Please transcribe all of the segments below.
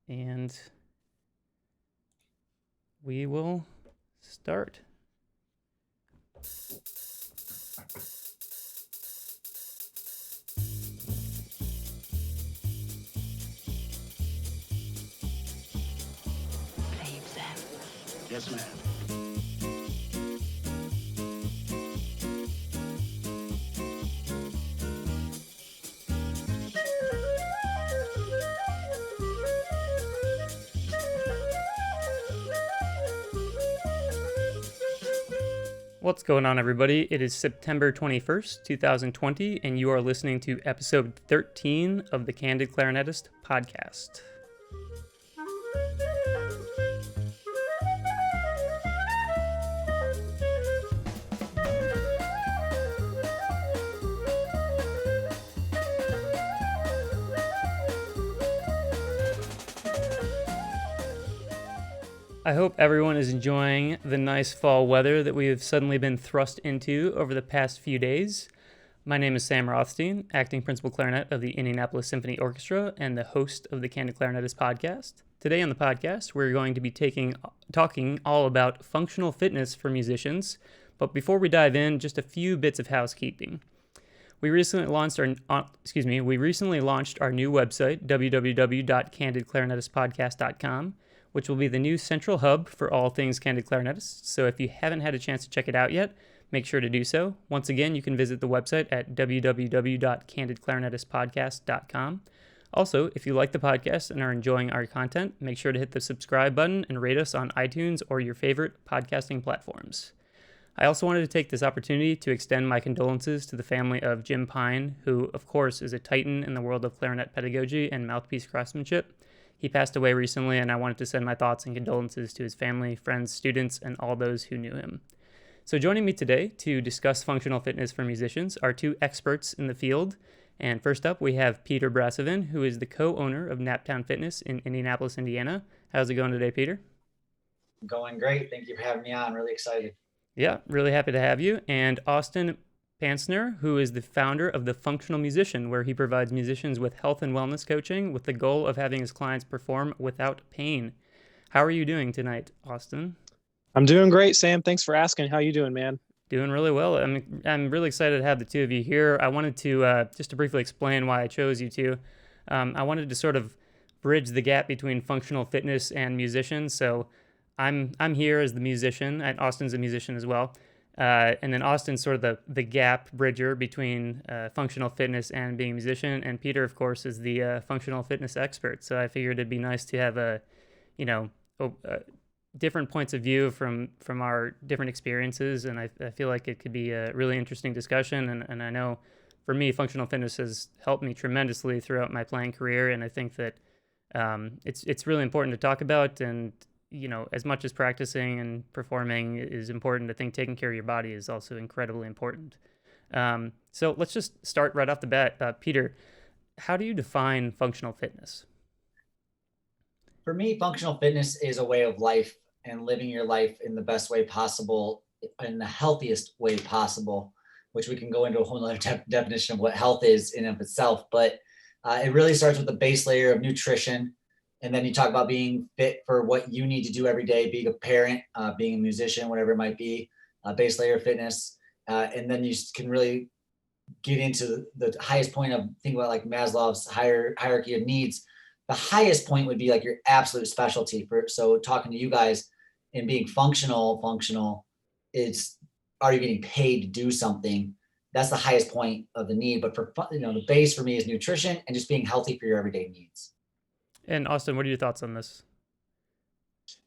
and we will start. Yes, ma'am. What's going on, everybody? It is September 21st, 2020, and you are listening to episode 13 of the Candid Clarinetist podcast. I hope everyone is enjoying the nice fall weather that we have suddenly been thrust into over the past few days. My name is Sam Rothstein, acting principal clarinet of the Indianapolis Symphony Orchestra and the host of the Candid Clarinetist podcast. Today on the podcast, we're going to be talking all about functional fitness for musicians. But before we dive in, just a few bits of housekeeping. We recently launched our new website, www.candidclarinetistpodcast.com, which will be the new central hub for all things Candid Clarinetists. So if you haven't had a chance to check it out yet, make sure to do so. Once again, you can visit the website at www.candidclarinetistpodcast.com. Also, if you like the podcast and are enjoying our content, make sure to hit the subscribe button and rate us on iTunes or your favorite podcasting platforms. I also wanted to take this opportunity to extend my condolences to the family of Jim Pine, who, of course, is a titan in the world of clarinet pedagogy and mouthpiece craftsmanship. He passed away recently, and I wanted to send my thoughts and condolences to his family, friends, students, and all those who knew him. So joining me today to discuss functional fitness for musicians are two experts in the field. And first up, we have Peter Brasovan, who is the co-owner of Naptown Fitness in Indianapolis, Indiana. How's it going today, Peter? Going great. Thank you for having me on. Really excited. Yeah, really happy to have you. And Austin Pancner, who is the founder of The Functional Musician, where he provides musicians with health and wellness coaching with the goal of having his clients perform without pain. How are you doing tonight, Austin? I'm doing great, Sam. Thanks for asking. How you doing, man? Doing really well. I'm really excited to have the two of you here. I wanted to just to briefly explain why I chose you two. I wanted to sort of bridge the gap between functional fitness and musicians. So I'm here as the musician, and Austin's a musician as well. And then Austin's sort of the gap bridger between functional fitness and being a musician. And Peter, of course, is the functional fitness expert. So I figured it'd be nice to have different points of view from our different experiences. And I feel like it could be a really interesting discussion. And I know for me, functional fitness has helped me tremendously throughout my playing career. And I think that it's really important to talk about. And as much as practicing and performing is important, I think taking care of your body is also incredibly important. So let's just start right off the bat. Peter, how do you define functional fitness? For me, functional fitness is a way of life and living your life in the best way possible, in the healthiest way possible, which we can go into a whole other definition of what health is in and of itself. But it really starts with the base layer of nutrition. And then you talk about being fit for what you need to do every day, being a parent, being a musician, whatever it might be, base layer of fitness. And then you can really get into the highest point of think about like Maslow's hierarchy of needs. The highest point would be like your absolute specialty. So talking to you guys and being functional, it's, are you getting paid to do something? That's the highest point of the need. But for the base for me is nutrition and just being healthy for your everyday needs. And Austin, what are your thoughts on this?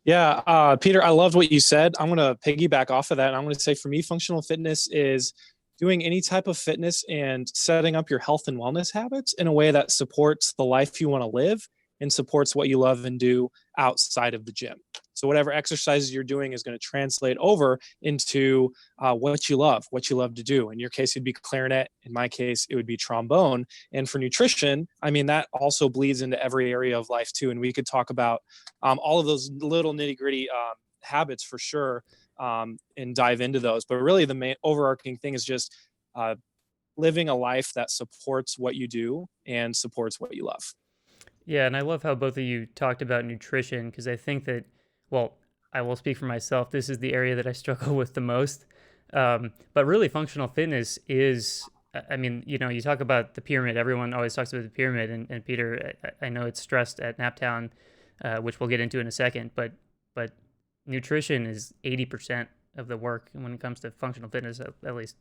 Yeah, Peter, I loved what you said. I'm going to piggyback off of that. And I'm going to say for me, functional fitness is doing any type of fitness and setting up your health and wellness habits in a way that supports the life you want to live and supports what you love and do outside of the gym. So whatever exercises you're doing is going to translate over into what you love to do. In your case, it'd be clarinet. In my case, it would be trombone. And for nutrition, I mean, that also bleeds into every area of life too. And we could talk about all of those little nitty gritty habits for sure and dive into those. But really the main overarching thing is just living a life that supports what you do and supports what you love. Yeah, and I love how both of you talked about nutrition because I think that, well, I will speak for myself. This is the area that I struggle with the most. But really, functional fitness is, I mean, you talk about the pyramid. Everyone always talks about the pyramid. And Peter, I know it's stressed at Naptown, which we'll get into in a second. But nutrition is 80% of the work when it comes to functional fitness, at least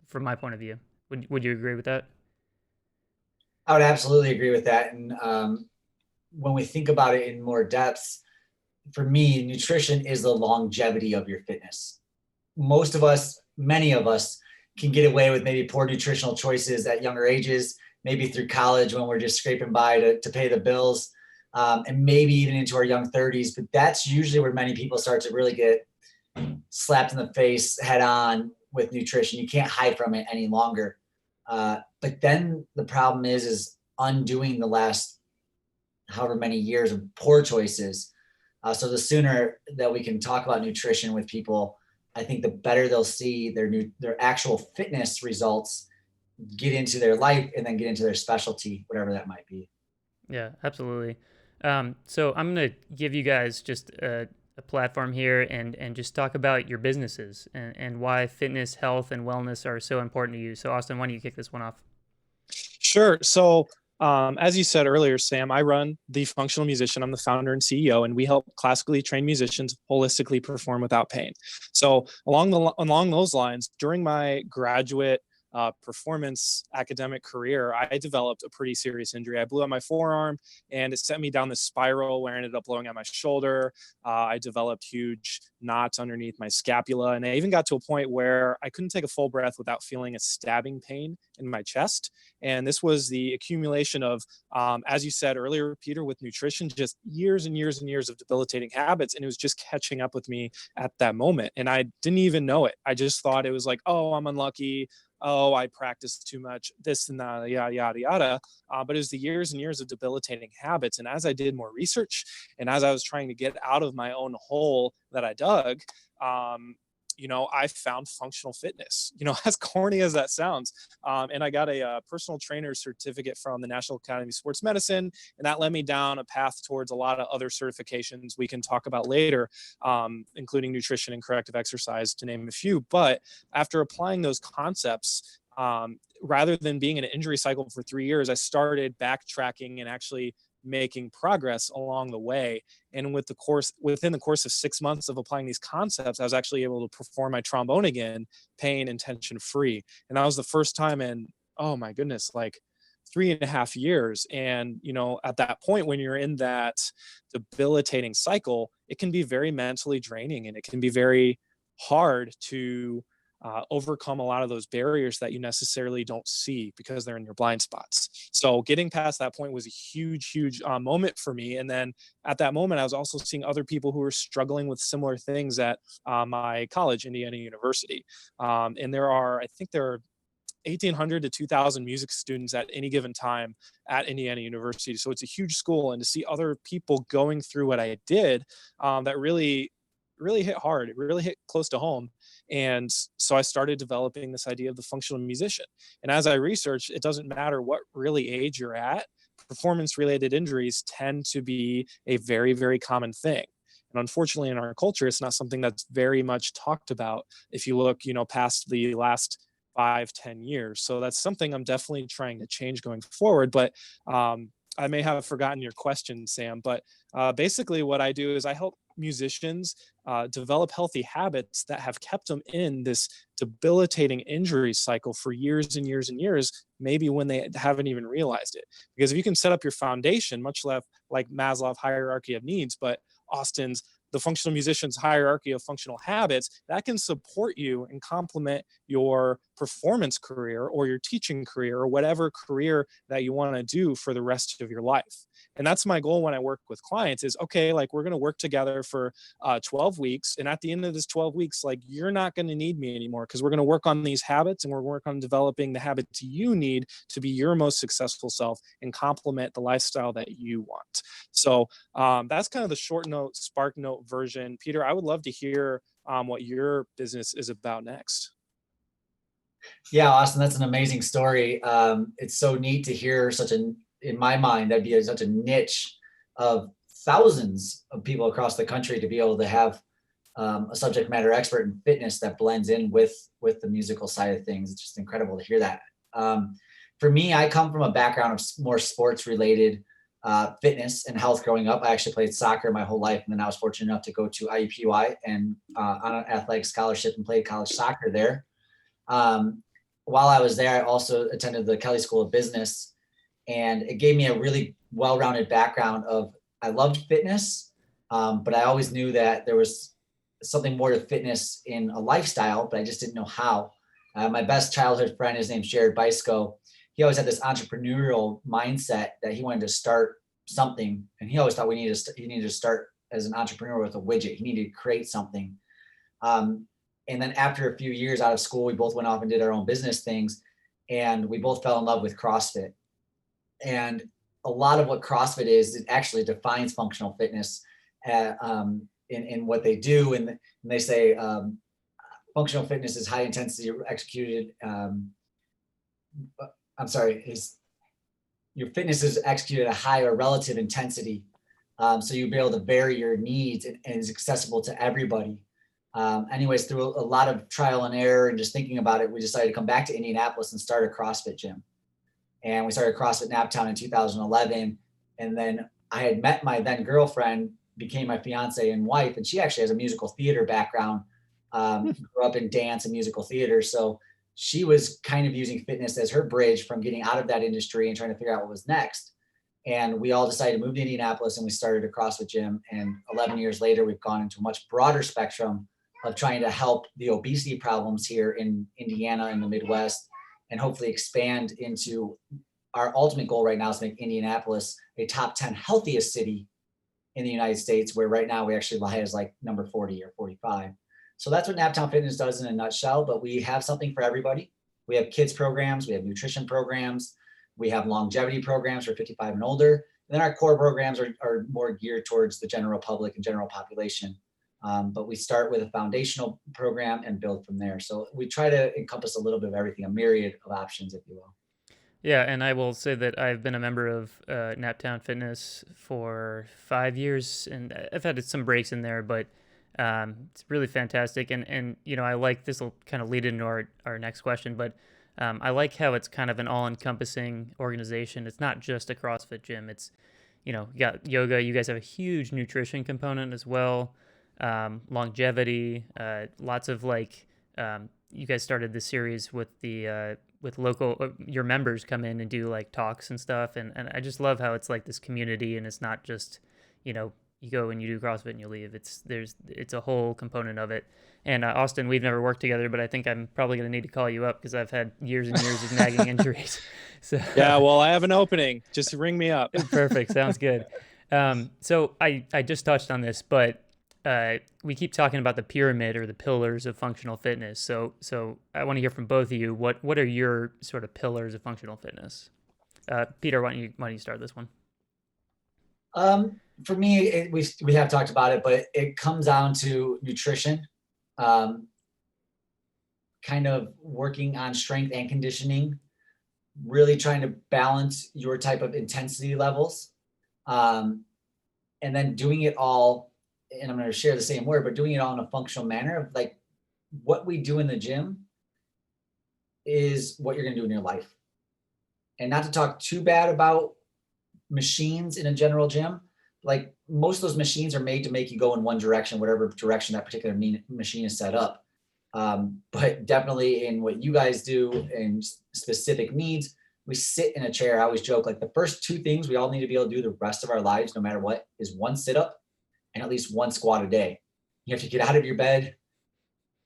from my point of view. Would you agree with that? I would absolutely agree with that. And when we think about it in more depth, for me, nutrition is the longevity of your fitness. Most of us, many of us, can get away with maybe poor nutritional choices at younger ages, maybe through college when we're just scraping by to pay the bills, and maybe even into our young 30s. But that's usually where many people start to really get slapped in the face head on with nutrition. You can't hide from it any longer. But then the problem is undoing the last however many years of poor choices. So the sooner that we can talk about nutrition with people, I think the better they'll see their actual fitness results get into their life and then get into their specialty, whatever that might be. Yeah, absolutely. So I'm going to give you guys just a platform here and just talk about your businesses and why fitness, health, and wellness are so important to you. So Austin, why don't you kick this one off? Sure. So, as you said earlier, Sam, I run The Functional Musician. I'm the founder and CEO, and we help classically trained musicians holistically perform without pain. So, along those lines, during my graduate performance academic career, I developed a pretty serious injury. I blew out my forearm, and it sent me down this spiral where I ended up blowing out my shoulder. I developed huge knots underneath my scapula, and I even got to a point where I couldn't take a full breath without feeling a stabbing pain in my chest. And this was the accumulation of, as you said earlier, Peter, with nutrition, just years and years and years of debilitating habits. And it was just catching up with me at that moment. And I didn't even know it. I just thought it was like, oh, I'm unlucky. Oh, I practiced too much, this and that, yada, yada, yada. But it was the years and years of debilitating habits. And as I did more research and as I was trying to get out of my own hole that I dug, I found functional fitness, as corny as that sounds. And I got a personal trainer certificate from the National Academy of Sports Medicine. And that led me down a path towards a lot of other certifications we can talk about later, including nutrition and corrective exercise, to name a few. But after applying those concepts, rather than being in an injury cycle for 3 years, I started backtracking and actually making progress along the way. And within the course of 6 months of applying these concepts, I was actually able to perform my trombone again, pain and tension free. And that was the first time in, oh my goodness, like 3.5 years. And, at that point, when you're in that debilitating cycle, it can be very mentally draining and it can be very hard to overcome a lot of those barriers that you necessarily don't see because they're in your blind spots. So getting past that point was a huge, huge moment for me. And then at that moment, I was also seeing other people who were struggling with similar things at my college, Indiana University. And I think there are 1,800 to 2,000 music students at any given time at Indiana University. So it's a huge school, and to see other people going through what I did, that really hit hard. It really hit close to home. And so I started developing this idea of the functional musician. And as I researched, it doesn't matter what really age you're at, performance related injuries tend to be a very, very common thing. And unfortunately, in our culture, it's not something that's very much talked about if you look, past the last 5-10 years. So that's something I'm definitely trying to change going forward. But I may have forgotten your question, Sam, but basically what I do is I help musicians develop healthy habits that have kept them in this debilitating injury cycle for years and years and years, maybe when they haven't even realized it. Because if you can set up your foundation, much less like Maslow's hierarchy of needs, but Austin's the functional musician's hierarchy of functional habits, that can support you and complement your performance career or your teaching career or whatever career that you want to do for the rest of your life. And that's my goal when I work with clients is, okay, like we're going to work together for 12 weeks. And at the end of this 12 weeks, like you're not going to need me anymore because we're going to work on these habits and we're work on developing the habits you need to be your most successful self and complement the lifestyle that you want. So that's kind of the short note, spark note version. Peter, I would love to hear what your business is about next. Yeah, Austin, that's an amazing story. It's so neat to hear such an in my mind, that'd be such a niche of thousands of people across the country to be able to have a subject matter expert in fitness that blends in with the musical side of things. It's just incredible to hear that. For me, I come from a background of more sports related fitness and health growing up. I actually played soccer my whole life, and then I was fortunate enough to go to IUPUI and on an athletic scholarship and played college soccer there. While I was there, I also attended the Kelley School of Business, and it gave me a really well-rounded background of, I loved fitness, but I always knew that there was something more to fitness in a lifestyle, but I just didn't know how. My best childhood friend, his name's Jared Beisco. He always had this entrepreneurial mindset that he wanted to start something, and he always thought he needed to start as an entrepreneur with a widget. He needed to create something. And then after a few years out of school, we both went off and did our own business things, and we both fell in love with CrossFit. And a lot of what CrossFit is, it actually defines functional fitness in what they do. And they say functional fitness is high intensity executed. Your fitness is executed at a high or relative intensity. So you'll be able to vary your needs and is accessible to everybody. Anyways, through a lot of trial and error and just thinking about it, we decided to come back to Indianapolis and start a CrossFit gym. And we started CrossFit Naptown in 2011. And then I had met my then girlfriend, became my fiance and wife, and she actually has a musical theater background, grew up in dance and musical theater. So she was kind of using fitness as her bridge from getting out of that industry and trying to figure out what was next. And we all decided to move to Indianapolis, and we started a CrossFit gym. And 11 years later, we've gone into a much broader spectrum of trying to help the obesity problems here in Indiana and the Midwest, and hopefully expand into our ultimate goal right now is to make Indianapolis a top 10 healthiest city in the United States, where right now we actually lie as like number 40 or 45. So that's what Naptown Fitness does in a nutshell, but we have something for everybody. We have kids programs, we have nutrition programs, we have longevity programs for 55 and older. And then our core programs are more geared towards the general public and general population. But we start with a foundational program and build from there. So we try to encompass a little bit of everything, a myriad of options, if you will. Yeah, and I will say that I've been a member of Naptown Fitness for 5 years, and I've had some breaks in there, but it's really fantastic. And you know, I like, this will kind of lead into our next question, but I like how it's kind of an all-encompassing organization. It's not just a CrossFit gym. It's, you know, you got yoga. You guys have a huge nutrition component as well. Longevity, lots of like, you guys started this series with the with local your members come in and do like talks and stuff, and I just love how it's like this community, and it's not just, you know, you go and you do CrossFit and you leave. It's a whole component of it. And Austin, we've never worked together, but I think I'm probably going to need to call you up because I've had years and years of nagging injuries. So Yeah, well, I have an opening. Just ring me up. perfect, sounds good. So I just touched on this, but we keep talking about the pyramid or the pillars of functional fitness. So I want to hear from both of you. What are your sort of pillars of functional fitness? Peter, why don't you start this one? For me, we have talked about it, but it comes down to nutrition, kind of working on strength and conditioning, really trying to balance your type of intensity levels, and then doing it all, and I'm going to share the same word, but doing it all in a functional manner of like what we do in the gym is what you're going to do in your life. And not to talk too bad about machines in a general gym, like most of those machines are made to make you go in one direction, whatever direction that particular machine is set up. But definitely in what you guys do and specific needs, we sit in a chair. I always joke, like the first two things we all need to be able to do the rest of our lives, no matter what, is one sit up and at least one squat a day. You have to get out of your bed,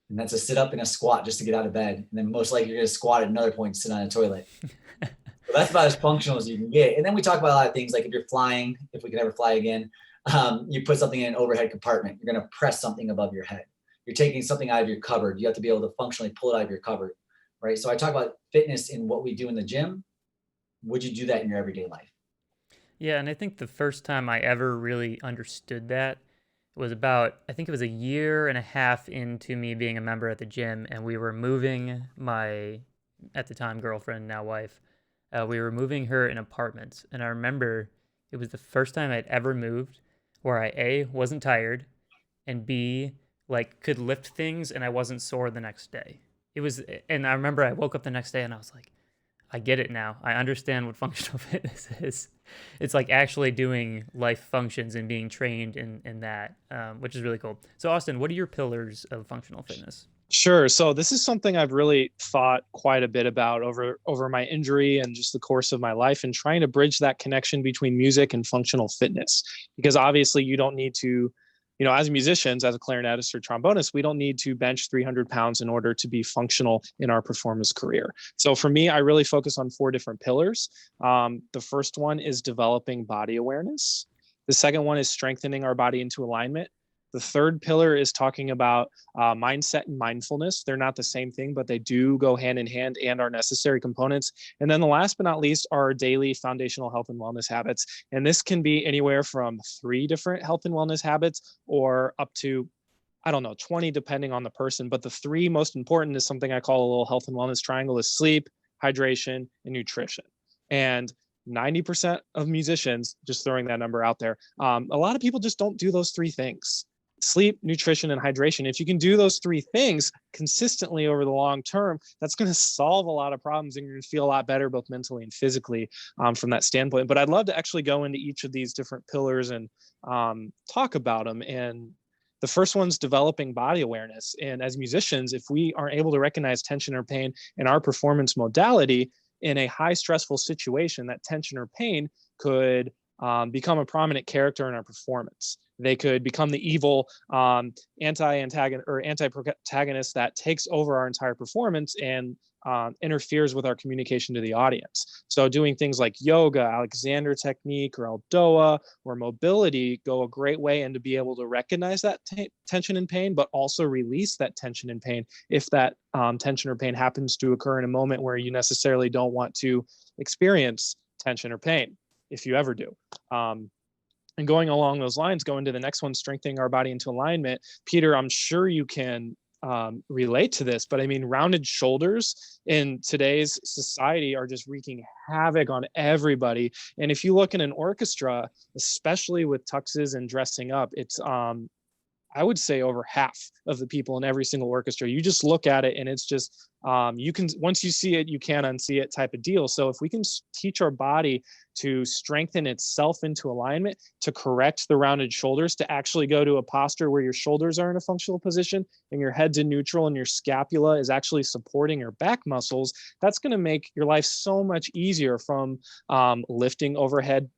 and that's a sit up and a squat just to get out of bed. And then most likely you're going to squat at another point, sit on a toilet. So that's about as functional as you can get. And then we talk about a lot of things, like if you're flying, if we can ever fly again, you put something in an overhead compartment. You're going to press something above your head. You're taking something out of your cupboard. You have to be able to functionally pull it out of your cupboard, right? So I talk about fitness in what we do in the gym. Would you do that in your everyday life? Yeah, and I think the first time I ever really understood that was about, I think it was a year and a half into me being a member at the gym, and we were moving my, at the time, girlfriend, now wife, We were moving her in apartments, and I remember it was the first time I'd ever moved where I A, wasn't tired, and B, like could lift things and I wasn't sore the next day. It was, and I remember I woke up the next day and I was like, I get it now. I understand what functional fitness is. It's like actually doing life functions and being trained in that, which is really cool. So, Austin, what are your pillars of functional fitness? Sure. So this is something I've really thought quite a bit about over my injury and just the course of my life, and trying to bridge that connection between music and functional fitness. Because obviously you don't need to, as musicians, as a clarinetist or trombonist, we don't need to bench 300 pounds in order to be functional in our performance career. So for me, I really focus on 4 different pillars. The first one is developing body awareness. The second one is strengthening our body into alignment. The third pillar is talking about mindset and mindfulness. They're not the same thing, but they do go hand in hand and are necessary components. And then the last but not least are daily foundational health and wellness habits. And this can be anywhere from 3 different health and wellness habits or up to, I don't know, 20, depending on the person. But the 3 most important is something I call a little health and wellness triangle: is sleep, hydration, and nutrition. And 90% of musicians, just throwing that number out there, a lot of people just don't do those 3 things: sleep, nutrition, and hydration. If you can do those 3 things consistently over the long term, that's going to solve a lot of problems, and you're going to feel a lot better both mentally and physically from that standpoint. But I'd love to actually go into each of these different pillars and talk about them. And the first one's developing body awareness. And as musicians, if we aren't able to recognize tension or pain in our performance modality in a high stressful situation, that tension or pain could become a prominent character in our performance. They could become the evil anti-protagonist that takes over our entire performance and interferes with our communication to the audience. So doing things like yoga, Alexander technique, or Aldoa, or mobility go a great way into be able to recognize that tension and pain, but also release that tension and pain if that tension or pain happens to occur in a moment where you necessarily don't want to experience tension or pain, if you ever do. And going along those lines, go into the next one, strengthening our body into alignment. Peter, I'm sure you can relate to this, but I mean, rounded shoulders in today's society are just wreaking havoc on everybody. And if you look in an orchestra, especially with tuxes and dressing up, it's I would say over half of the people in every single orchestra. You just look at it and it's just you can, once you see it, you can't unsee it type of deal. So if we can teach our body to strengthen itself into alignment, to correct the rounded shoulders, to actually go to a posture where your shoulders are in a functional position and your head's in neutral and your scapula is actually supporting your back muscles, that's going to make your life so much easier, from lifting overhead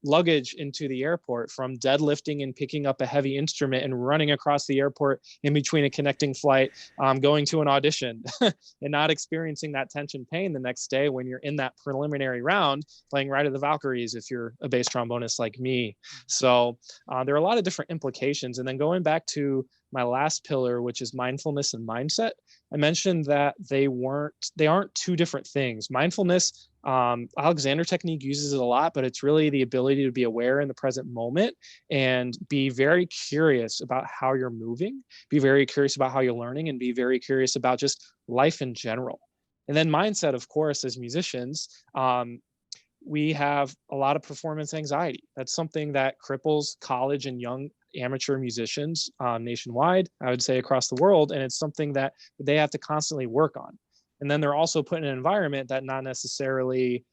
luggage into the airport, from deadlifting and picking up a heavy instrument and running across the airport in between a connecting flight, going to an audition and not experiencing that tension pain the next day when you're in that preliminary round playing Ride of the Valkyries if you're a bass trombonist like me. So there are a lot of different implications. And then going back to my last pillar, which is mindfulness and mindset, I mentioned that they aren't 2 different things. Mindfulness, Alexander technique uses it a lot, but it's really the ability to be aware in the present moment and be very curious about how you're moving, be very curious about how you're learning, and be very curious about just life in general. And then mindset, of course, as musicians, we have a lot of performance anxiety. That's something that cripples college and young amateur musicians nationwide, I would say across the world. And it's something that they have to constantly work on. And then they're also put in an environment that not necessarily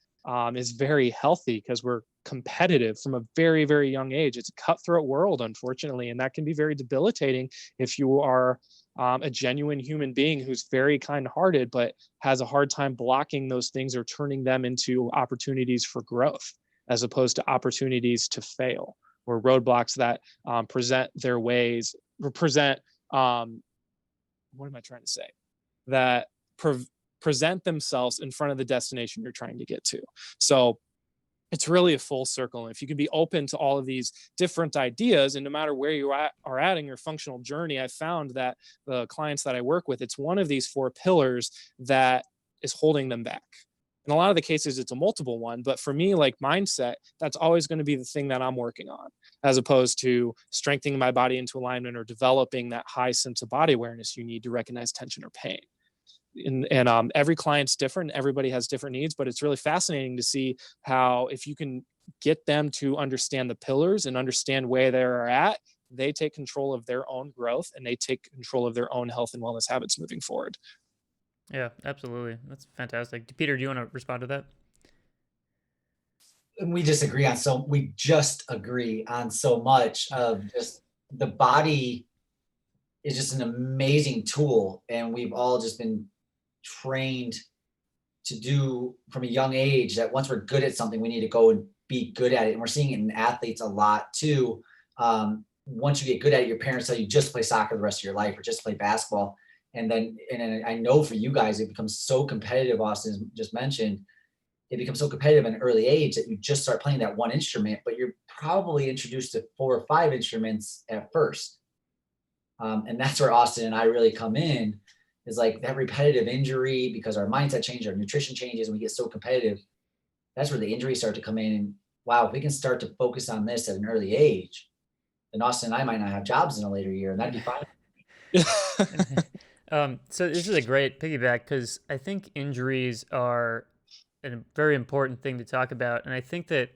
is very healthy, because we're competitive from a very, very young age. It's a cutthroat world, unfortunately, and that can be very debilitating if you are a genuine human being who's very kind-hearted, but has a hard time blocking those things or turning them into opportunities for growth, as opposed to opportunities to fail, or roadblocks that present their ways, or present, what am I trying to say? That present themselves in front of the destination you're trying to get to. So it's really a full circle. And if you can be open to all of these different ideas, and no matter where you are at in your functional journey, I found that the clients that I work with, it's one of these 4 pillars that is holding them back. In a lot of the cases, it's a multiple one, but for me, like mindset, that's always going to be the thing that I'm working on, as opposed to strengthening my body into alignment or developing that high sense of body awareness you need to recognize tension or pain. and every client's different. Everybody has different needs, but it's really fascinating to see how if you can get them to understand the pillars and understand where they're at, they take control of their own growth and they take control of their own health and wellness habits moving forward. Yeah, absolutely. That's fantastic. Peter, do you want to respond to that? And we just agree on so much of just the body is just an amazing tool. And we've all just been trained to do from a young age that once we're good at something, we need to go and be good at it. And we're seeing it in athletes a lot too. Once you get good at it, your parents tell you just play soccer the rest of your life or just play basketball. And then I know for you guys, it becomes so competitive. Austin just mentioned, it becomes so competitive at an early age that you just start playing that one instrument, but you're probably introduced to 4 or 5 instruments at first. And that's where Austin and I really come in, is like that repetitive injury, because our mindset changes, our nutrition changes, and we get so competitive. That's where the injuries start to come in. And wow, if we can start to focus on this at an early age, then Austin and I might not have jobs in a later year, and that'd be fine. So this is a great piggyback because I think injuries are a very important thing to talk about. And I think that,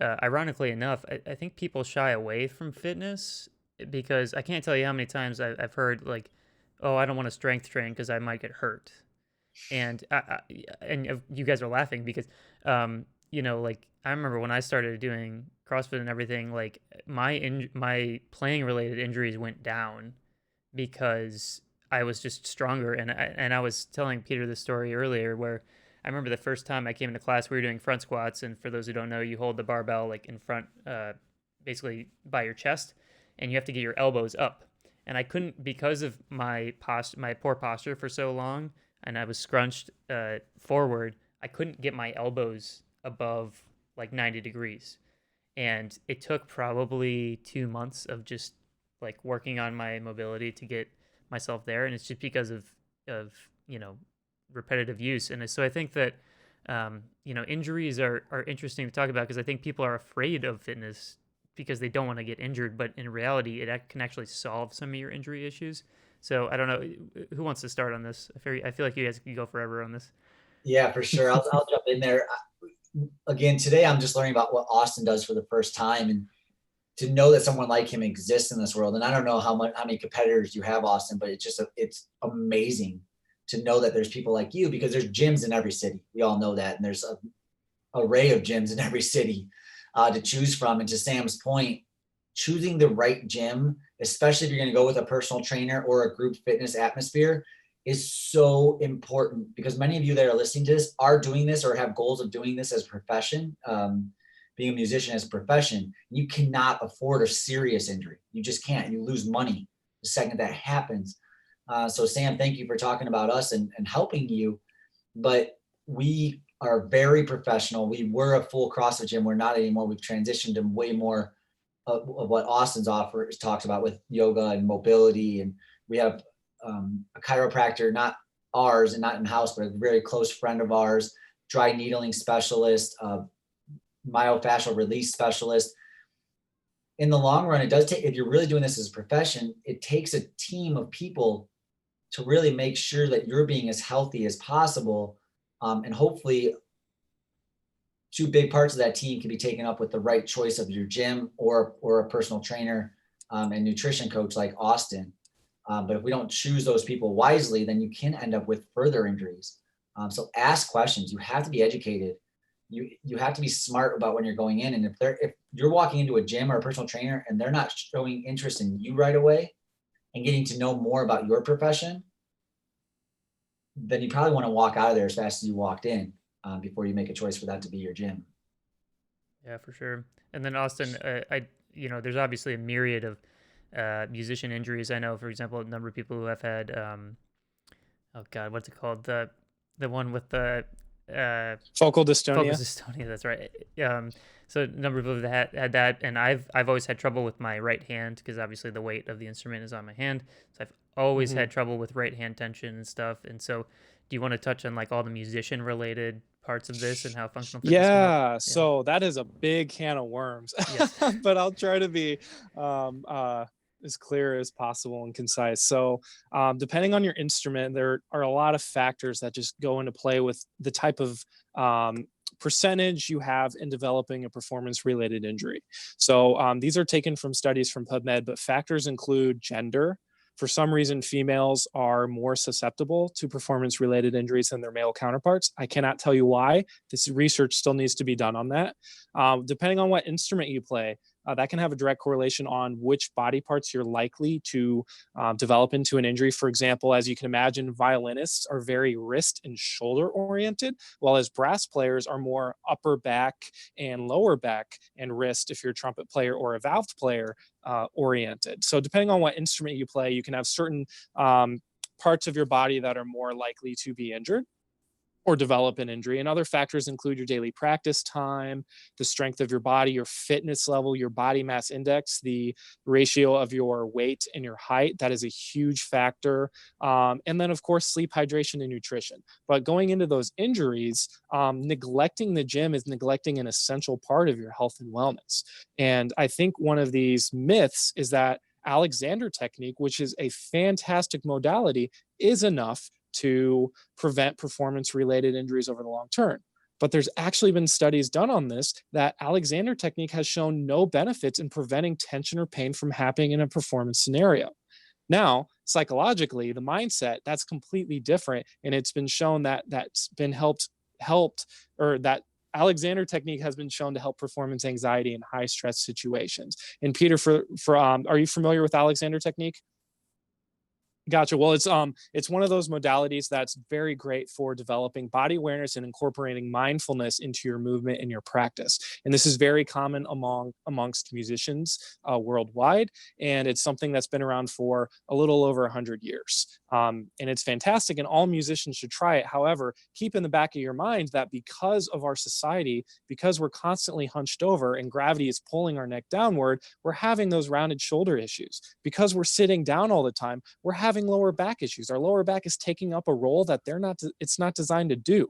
ironically enough, I think people shy away from fitness because I can't tell you how many times I've heard like, oh, I don't want to strength train because I might get hurt. And you guys are laughing because, like I remember when I started doing CrossFit and everything, like my playing related injuries went down because I was just stronger. And I was telling Peter this story earlier where I remember the first time I came into class, we were doing front squats. And for those who don't know, you hold the barbell like in front, basically by your chest, and you have to get your elbows up. And I couldn't, because of my poor posture for so long, and I was scrunched forward, I couldn't get my elbows above like 90 degrees. And it took probably 2 months of just like working on my mobility to get myself there. And it's just because of repetitive use. And so I think that, injuries are interesting to talk about because I think people are afraid of fitness because they don't want to get injured. But in reality, it can actually solve some of your injury issues. So I don't know who wants to start on this. I feel like you guys can go forever on this. Yeah, for sure. I'll jump in there. Again, today I'm just learning about what Austin does for the first time, and to know that someone like him exists in this world. And I don't know how many competitors you have, Austin, but it's amazing to know that there's people like you, because there's gyms in every city. We all know that. And there's an array of gyms in every city to choose from. And to Sam's point, choosing the right gym, especially if you're going to go with a personal trainer or a group fitness atmosphere, is so important, because many of you that are listening to this are doing this or have goals of doing this as a profession, being a musician as a profession. You cannot afford a serious injury. You just can't. You lose money the second that happens. So Sam, thank you for talking about us and helping you. But we are very professional. We were a full CrossFit gym. We're not anymore. We've transitioned to way more of what Austin's talks about with yoga and mobility. And we have a chiropractor, not ours and not in-house, but a very close friend of ours, dry needling specialist, myofascial release specialist. In the long run, it does take, if you're really doing this as a profession, it takes a team of people to really make sure that you're being as healthy as possible. And hopefully 2 big parts of that team can be taken up with the right choice of your gym or a personal trainer and nutrition coach like Austin. But if we don't choose those people wisely, then you can end up with further injuries. So ask questions. You have to be educated. You have to be smart about when you're going in. And if you're walking into a gym or a personal trainer and they're not showing interest in you right away and getting to know more about your profession, then you probably want to walk out of there as fast as you walked in before you make a choice for that to be your gym. Yeah, for sure. And then Austin, there's obviously a myriad of musician injuries. I know, for example, a number of people who have had, what's it called? The one with the focal dystonia. Focal dystonia, that's right. So a number of people have had that, and I've always had trouble with my right hand because obviously the weight of the instrument is on my hand. So I've always had trouble with right hand tension and stuff. And so, do you want to touch on like all the musician related parts of this and how functional fitness so that is a big can of worms. Yes. But I'll try to be as clear as possible and concise. So depending on your instrument, there are a lot of factors that just go into play with the type of percentage you have in developing a performance related injury. So these are taken from studies from PubMed, but factors include gender. For some reason, females are more susceptible to performance related injuries than their male counterparts. I cannot tell you why. This research still needs to be done on that. Depending on what instrument you play, that can have a direct correlation on which body parts you're likely to develop into an injury. For example, as you can imagine, violinists are very wrist and shoulder oriented, while as brass players are more upper back and lower back and wrist if you're a trumpet player or a valve player oriented. So depending on what instrument you play, you can have certain parts of your body that are more likely to be injured or develop an injury. And other factors include your daily practice time, the strength of your body, your fitness level, your body mass index, the ratio of your weight and your height. That is a huge factor. And then, of course, sleep, hydration, and nutrition. But going into those injuries, neglecting the gym is neglecting an essential part of your health and wellness. And I think one of these myths is that Alexander technique, which is a fantastic modality, is enough to prevent performance related injuries over the long term. But there's actually been studies done on this that Alexander technique has shown no benefits in preventing tension or pain from happening in a performance scenario. Now, psychologically, the mindset, that's completely different. And it's been shown that that's been helped, or that Alexander technique has been shown to help performance anxiety in high stress situations. And Peter, are you familiar with Alexander technique? Gotcha. Well, it's one of those modalities that's very great for developing body awareness and incorporating mindfulness into your movement and your practice. And this is very common amongst musicians worldwide. And it's something that's been around for a little over 100 years. And it's fantastic, and all musicians should try it. However, keep in the back of your mind that because of our society, because we're constantly hunched over and gravity is pulling our neck downward, we're having those rounded shoulder issues. Because we're sitting down all the time, we're having lower back issues. Our lower back is taking up a role that it's not designed to do,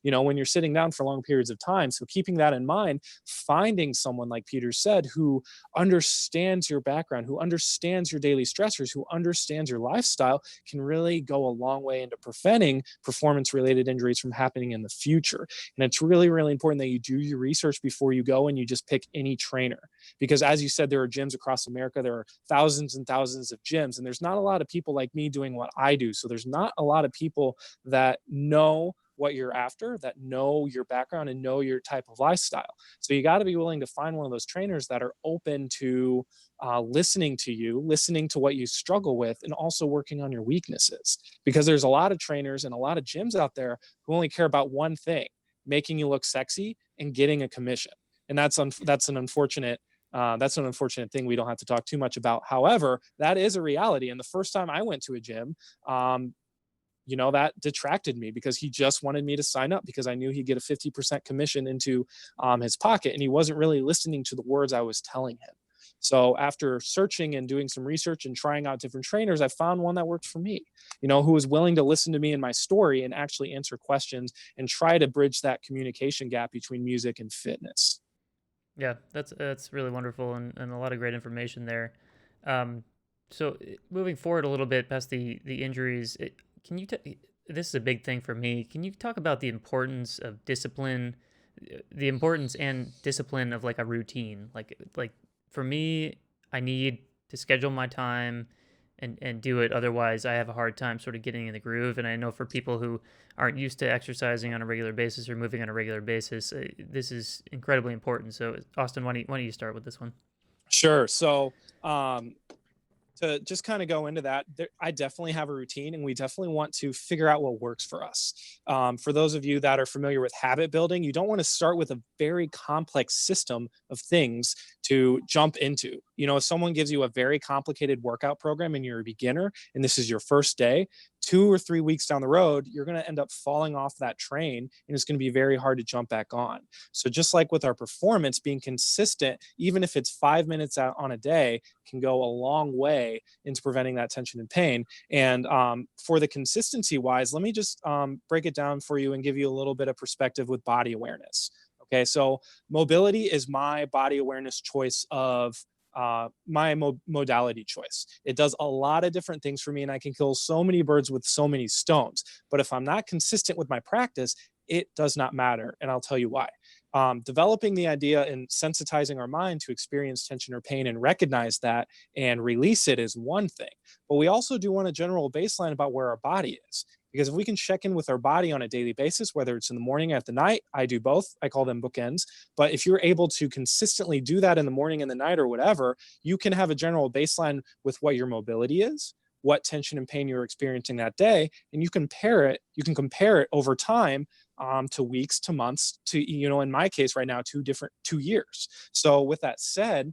when you're sitting down for long periods of time. So keeping that in mind, finding someone like Peter said, who understands your background, who understands your daily stressors, who understands your lifestyle, can really go a long way into preventing performance related injuries from happening in the future. And it's really, really important that you do your research before you go and you just pick any trainer. Because as you said, there are gyms across America. There are thousands and thousands of gyms, and there's not a lot of people like me doing what I do. So there's not a lot of people that know what you're after, that know your background and know your type of lifestyle. So you got to be willing to find one of those trainers that are open to listening to you, listening to what you struggle with, and also working on your weaknesses. Because there's a lot of trainers and a lot of gyms out there who only care about one thing: making you look sexy and getting a commission. And that's an unfortunate thing we don't have to talk too much about. However, that is a reality. And the first time I went to a gym, that detracted me, because he just wanted me to sign up because I knew he'd get a 50% commission into his pocket. And he wasn't really listening to the words I was telling him. So after searching and doing some research and trying out different trainers, I found one that worked for me, who was willing to listen to me and my story and actually answer questions and try to bridge that communication gap between music and fitness. Yeah, that's really wonderful, and a lot of great information there. So moving forward a little bit past the injuries, this is a big thing for me. Can you talk about the importance of discipline, the importance and discipline of like a routine? Like for me, I need to schedule my time and do it. Otherwise, I have a hard time sort of getting in the groove. And I know for people who aren't used to exercising on a regular basis or moving on a regular basis, this is incredibly important. So, Austin, why don't you start with this one? Sure. So, to just kind of go into that, I definitely have a routine, and we definitely want to figure out what works for us. For those of you that are familiar with habit building, you don't want to start with a very complex system of things to jump into. If someone gives you a very complicated workout program and you're a beginner and this is your first day, 2 or 3 weeks down the road, you're going to end up falling off that train, and it's going to be very hard to jump back on. So just like with our performance, being consistent, even if it's 5 minutes out on a day, can go a long way into preventing that tension and pain. And for the consistency wise, let me just break it down for you and give you a little bit of perspective with body awareness. Okay, so mobility is my body awareness choice of my modality choice. It does a lot of different things for me, and I can kill so many birds with so many stones. But if I'm not consistent with my practice, it does not matter. And I'll tell you why. Developing the idea and sensitizing our mind to experience tension or pain and recognize that and release it is one thing. But we also do want a general baseline about where our body is. Because if we can check in with our body on a daily basis, whether it's in the morning or at the night, I do both. I call them bookends. But if you're able to consistently do that in the morning and the night or whatever, you can have a general baseline with what your mobility is, what tension and pain you're experiencing that day, and you can compare it over time, to weeks, to months, to, in my case right now, 2 years. So with that said,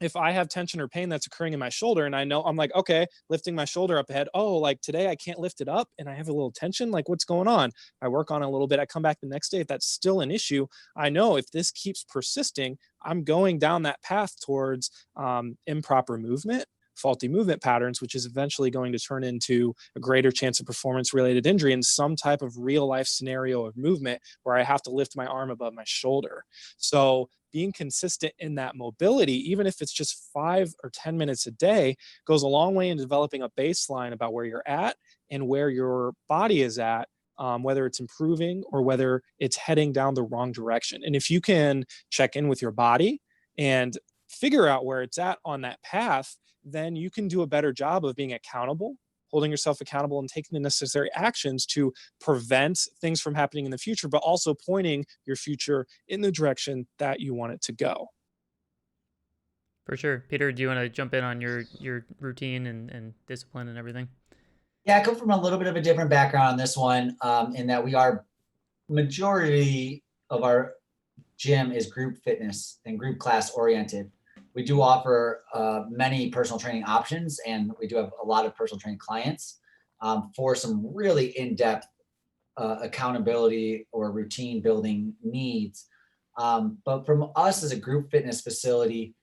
if I have tension or pain that's occurring in my shoulder and I know, I'm like, okay, lifting my shoulder up ahead. Oh, like today I can't lift it up and I have a little tension. Like, what's going on? I work on it a little bit. I come back the next day. If that's still an issue, I know if this keeps persisting, I'm going down that path towards improper movement, faulty movement patterns, which is eventually going to turn into a greater chance of performance related injury in some type of real life scenario of movement where I have to lift my arm above my shoulder. So being consistent in that mobility, even if it's just 5 or 10 minutes a day, goes a long way in developing a baseline about where you're at and where your body is at, whether it's improving or whether it's heading down the wrong direction. And if you can check in with your body and figure out where it's at on that path, then you can do a better job of being accountable, holding yourself accountable and taking the necessary actions to prevent things from happening in the future, but also pointing your future in the direction that you want it to go. For sure. Peter, do you want to jump in on your routine and discipline and everything? Yeah, I come from a little bit of a different background on this one, in that majority of our gym is group fitness and group class oriented. We do offer many personal training options, and we do have a lot of personal training clients for some really in-depth accountability or routine building needs. But from us as a group fitness facility,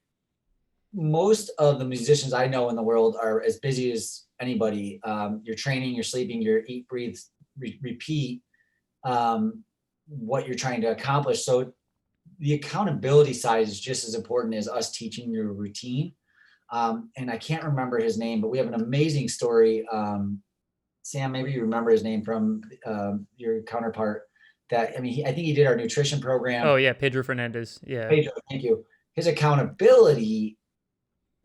most of the musicians I know in the world are as busy as anybody. You're training, you're sleeping, you're eat, breathe, repeat what you're trying to accomplish. So the accountability side is just as important as us teaching your routine. And I can't remember his name, but we have an amazing story. Sam, maybe you remember his name from your counterpart. I think he did our nutrition program. Oh yeah, Pedro Fernandez. Yeah. Pedro, thank you. His accountability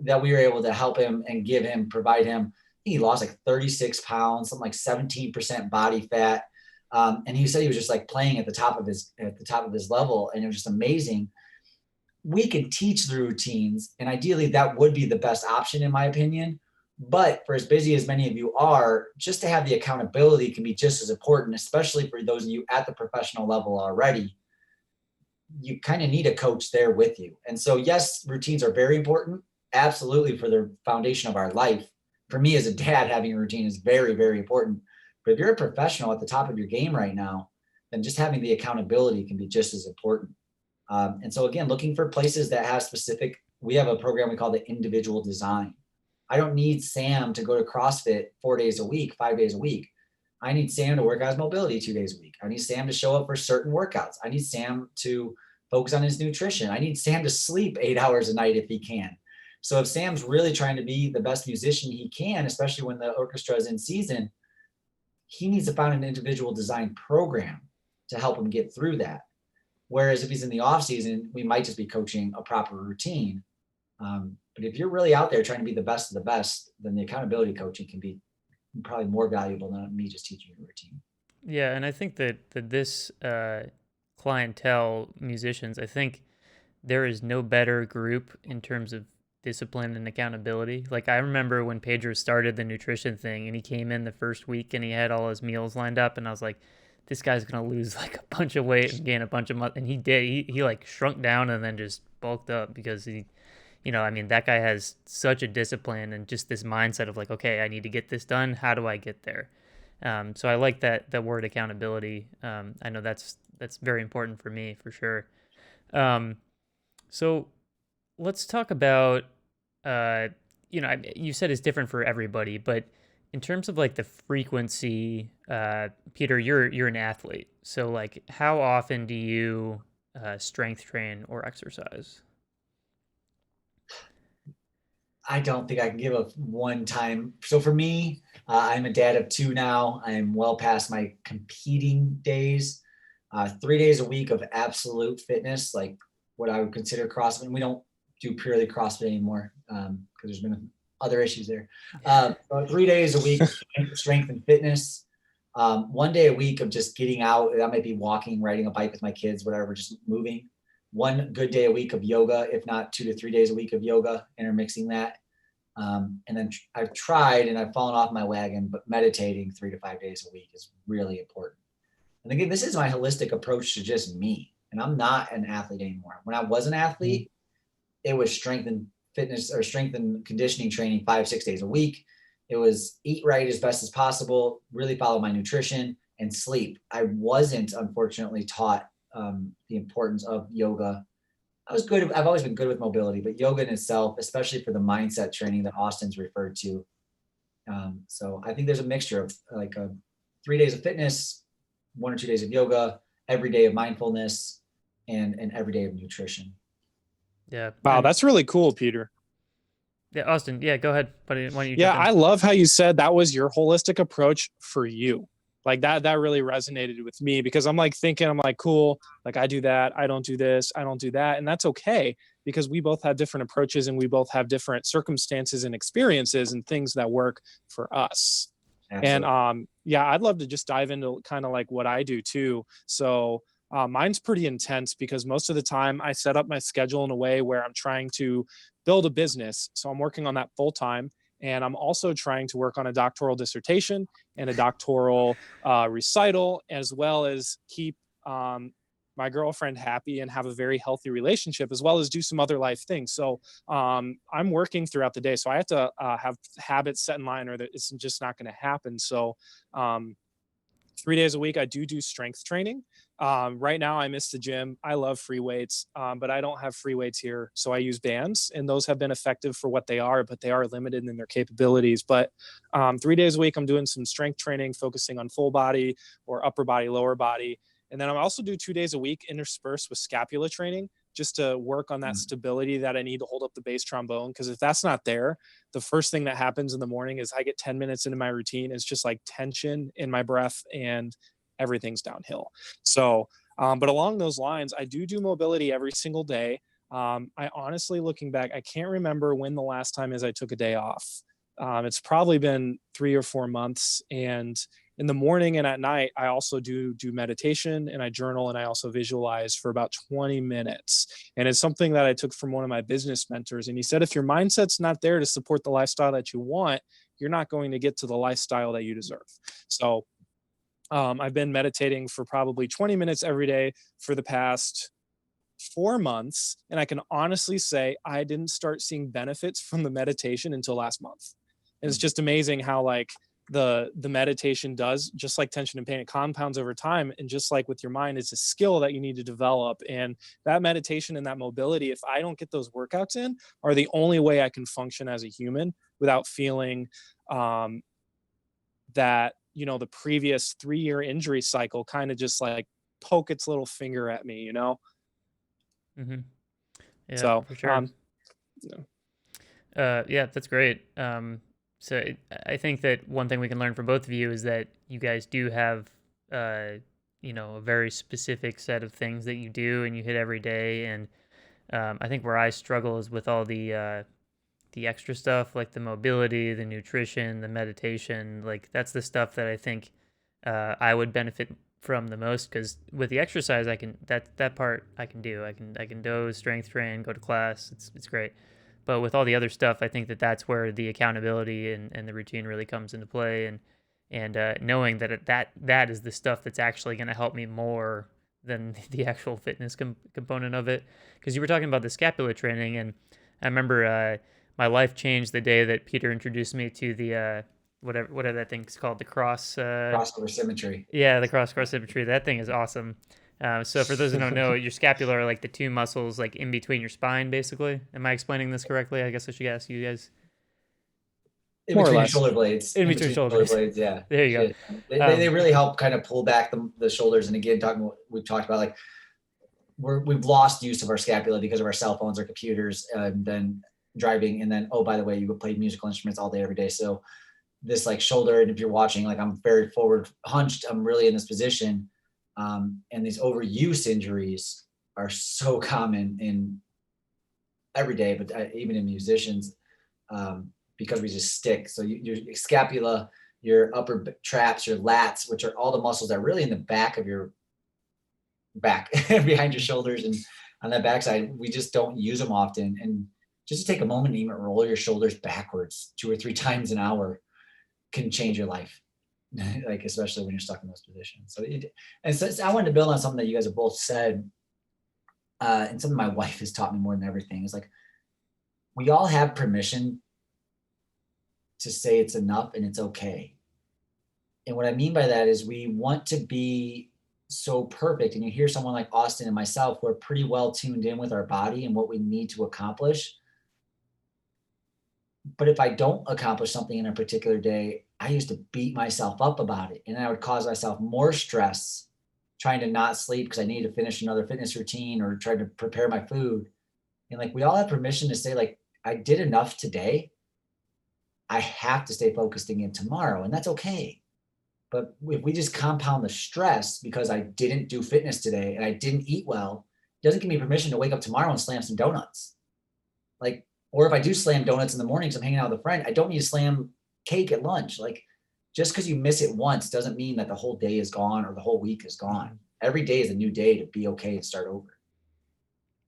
that we were able to help him and provide him. He lost like 36 pounds, something like 17% body fat. And he said he was just like playing at the top of his level, and it was just amazing. We can teach the routines, and ideally that would be the best option in my opinion. But for as busy as many of you are, just to have the accountability can be just as important, especially for those of you at the professional level already. You kind of need a coach there with you. And so yes, routines are very important, absolutely, for the foundation of our life. For me as a dad, having a routine is very, very important. But if you're a professional at the top of your game right now, then just having the accountability can be just as important. And so again, looking for places that have we have a program we call the individual design. I don't need Sam to go to CrossFit 4 days a week, 5 days a week. I need Sam to work on his mobility 2 days a week. I need Sam to show up for certain workouts. I need Sam to focus on his nutrition. I need Sam to sleep 8 hours a night if he can. So if Sam's really trying to be the best musician he can, especially when the orchestra is in season, he needs to find an individual design program to help him get through that. Whereas if he's in the off season, we might just be coaching a proper routine. But if you're really out there trying to be the best of the best, then the accountability coaching can be probably more valuable than me just teaching you a routine. Yeah, and I think that this clientele, musicians, I think there is no better group in terms of discipline and accountability. Like I remember when Pedro started the nutrition thing and he came in the first week and he had all his meals lined up, and I was like, this guy's gonna lose like a bunch of weight and gain a bunch of muscle. And he did. He like shrunk down and then just bulked up because he, that guy has such a discipline and just this mindset of like, okay, I need to get this done. How do I get there? So I like that word accountability. I know that's very important for me for sure. So let's talk about, you said it's different for everybody, but in terms of like the frequency, Peter, you're an athlete. So like how often do you strength train or exercise? I don't think I can give a one time. So for me, I'm a dad of 2 now. I'm well past my competing days. 3 days a week of absolute fitness, like what I would consider CrossFit. We don't do purely CrossFit anymore because there's been other issues there. So 3 days a week of strength and fitness. 1 day a week of just getting out. That might be walking, riding a bike with my kids, whatever, just moving. 1 good day a week of yoga, if not 2 to 3 days a week of yoga, intermixing that. And then I've tried and I've fallen off my wagon, but meditating 3 to 5 days a week is really important. And again, this is my holistic approach to just me. And I'm not an athlete anymore. When I was an athlete, it was strength and fitness or strength and conditioning training 5-6 days a week. It was eat right as best as possible, really follow my nutrition and sleep. I wasn't, unfortunately, taught the importance of yoga. I've always been good with mobility, but yoga in itself, especially for the mindset training that Austin's referred to. So I think there's a mixture of like 3 days of fitness, 1 or 2 days of yoga, every day of mindfulness, and every day of nutrition. Yeah. Wow, that's really cool, Peter. Yeah, Austin. Yeah, go ahead. Why don't you? Yeah, jump in? I love how you said that was your holistic approach for you. Like that really resonated with me because I'm like thinking, I'm like, cool, like I do that, I don't do this, I don't do that. And that's okay because we both have different approaches and we both have different circumstances and experiences and things that work for us. Absolutely. And yeah, I'd love to just dive into kind of like what I do too. So mine's pretty intense because most of the time I set up my schedule in a way where I'm trying to build a business. So I'm working on that full time. And I'm also trying to work on a doctoral dissertation and a doctoral recital, as well as keep my girlfriend happy and have a very healthy relationship, as well as do some other life things. So I'm working throughout the day. So I have to have habits set in line or that it's just not going to happen. So 3 days a week, I do strength training. Right now I miss the gym. I love free weights, but I don't have free weights here. So I use bands and those have been effective for what they are, but they are limited in their capabilities. But 3 days a week, I'm doing some strength training, focusing on full body or upper body, lower body. And then I also do 2 days a week interspersed with scapula training, just to work on that stability that I need to hold up the bass trombone. Because if that's not there, the first thing that happens in the morning is I get 10 minutes into my routine. It's just like tension in my breath and everything's downhill. So, but along those lines, I do mobility every single day. I honestly, looking back, I can't remember when the last time is I took a day off. It's probably been 3 or 4 months. And in the morning and at night, I also do meditation and I journal and I also visualize for about 20 minutes. And it's something that I took from one of my business mentors. And he said, if your mindset's not there to support the lifestyle that you want, you're not going to get to the lifestyle that you deserve. So I've been meditating for probably 20 minutes every day for the past 4 months. And I can honestly say I didn't start seeing benefits from the meditation until last month. And it's just amazing how like the meditation does, just like tension and pain, it compounds over time. And just like with your mind, it's a skill that you need to develop. And that meditation and that mobility, if I don't get those workouts in, are the only way I can function as a human without feeling that, you know, the previous 3-year injury cycle kind of just like poke its little finger at me, you know? Mm-hmm. Yeah, So, for sure. Yeah, that's great. So I think that one thing we can learn from both of you is that you guys do have, you know, a very specific set of things that you do and you hit every day. And I think where I struggle is with all the extra stuff, like the mobility, the nutrition, the meditation. Like that's the stuff that I think I would benefit from the most, because with the exercise, I can that part I can do. I can doze, strength train, go to class. It's great. But with all the other stuff, I think that's where the accountability and the routine really comes into play, and knowing that is the stuff that's actually going to help me more than the actual fitness component of it. Because you were talking about the scapular training, and I remember my life changed the day that Peter introduced me to the whatever that thing's called, the Crossover symmetry. Yeah, the cross symmetry. That thing is awesome. So for those who don't know, your scapula are like the two muscles like in between your spine, basically. Am I explaining this correctly? I guess I should ask you guys. In More or between less. shoulder blades. In between shoulder blades, yeah. There you go. They really help kind of pull back the shoulders. And again, we've talked about like we've lost use of our scapula because of our cell phones or computers, and then driving, and then, oh, by the way, you would play musical instruments all day, every day. So this like shoulder, and if you're watching, like I'm very forward hunched, I'm really in this position. And these overuse injuries are so common in every day, but even in musicians, because we just stick. So your scapula, your upper traps, your lats, which are all the muscles that are really in the back of your back, behind your shoulders and on that backside, we just don't use them often. And just to take a moment and even roll your shoulders backwards 2 or 3 times an hour can change your life. Like, especially when you're stuck in those positions. So I wanted to build on something that you guys have both said, and something my wife has taught me more than everything is like, we all have permission to say it's enough and it's okay. And what I mean by that is we want to be so perfect. And you hear someone like Austin and myself, who are pretty well tuned in with our body and what we need to accomplish. But if I don't accomplish something in a particular day, I used to beat myself up about it. And I would cause myself more stress trying to not sleep because I needed to finish another fitness routine or try to prepare my food. And like, we all have permission to say, like, I did enough today. I have to stay focused again tomorrow. And that's okay. But if we just compound the stress because I didn't do fitness today and I didn't eat well, it doesn't give me permission to wake up tomorrow and slam some donuts. Like, or if I do slam donuts in the morning because I'm hanging out with a friend, I don't need to slam cake at lunch. Like, just because you miss it once doesn't mean that the whole day is gone or the whole week is gone. Every day is a new day to be okay and start over.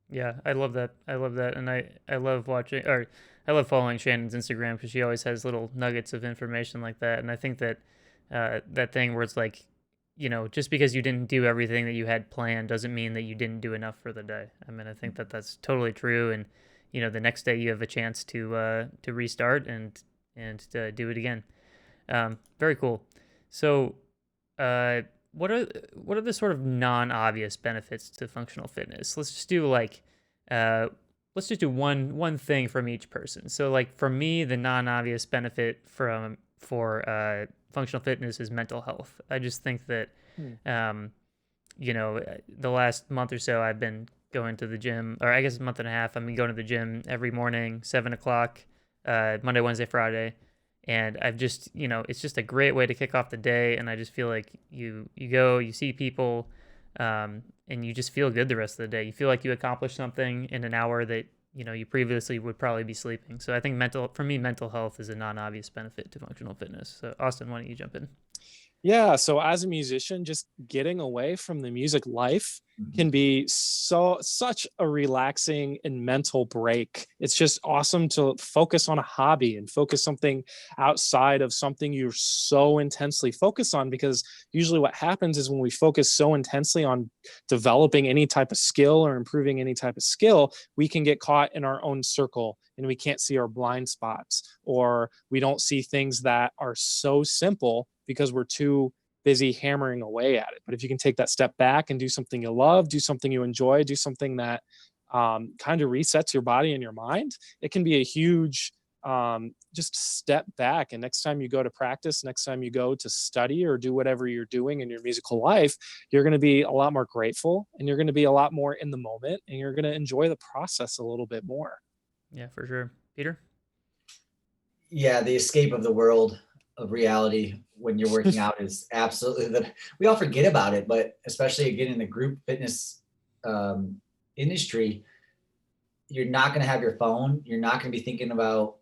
Yeah, I love that. And I love watching, or I love following Shannon's Instagram because she always has little nuggets of information like that. And I think that that thing where it's like, just because you didn't do everything that you had planned doesn't mean that you didn't do enough for the day. I mean, I think that that's totally true. And, the next day you have a chance to restart and to do it again. Very cool. So, what are the sort of non-obvious benefits to functional fitness? Let's just do one thing from each person. So, like, for me, the non-obvious benefit for functional fitness is mental health. I just think that the last month or so I've been going to the gym, or I guess a month and a half. I've been going to the gym every morning, 7:00, Monday, Wednesday, Friday. And I've just, it's just a great way to kick off the day. And I just feel like you go, you see people, and you just feel good the rest of the day. You feel like you accomplished something in an hour that, you previously would probably be sleeping. So I think mental health is a non-obvious benefit to functional fitness. So Austin, why don't you jump in? Yeah. So as a musician, just getting away from the music life can be such a relaxing and mental break. It's just awesome to focus on a hobby and focus something outside of something you're so intensely focused on, because usually what happens is when we focus so intensely on developing any type of skill or improving any type of skill, we can get caught in our own circle and we can't see our blind spots, or we don't see things that are so simple because we're too busy hammering away at it. But if you can take that step back and do something you love, do something you enjoy, do something that kind of resets your body and your mind, it can be a huge just step back. And next time you go to practice, next time you go to study or do whatever you're doing in your musical life, you're going to be a lot more grateful and you're going to be a lot more in the moment and you're going to enjoy the process a little bit more. Yeah, for sure. Peter? Yeah, the escape of the world of reality when you're working out is absolutely we all forget about it, but especially again in the group fitness industry, you're not going to have your phone. You're not going to be thinking about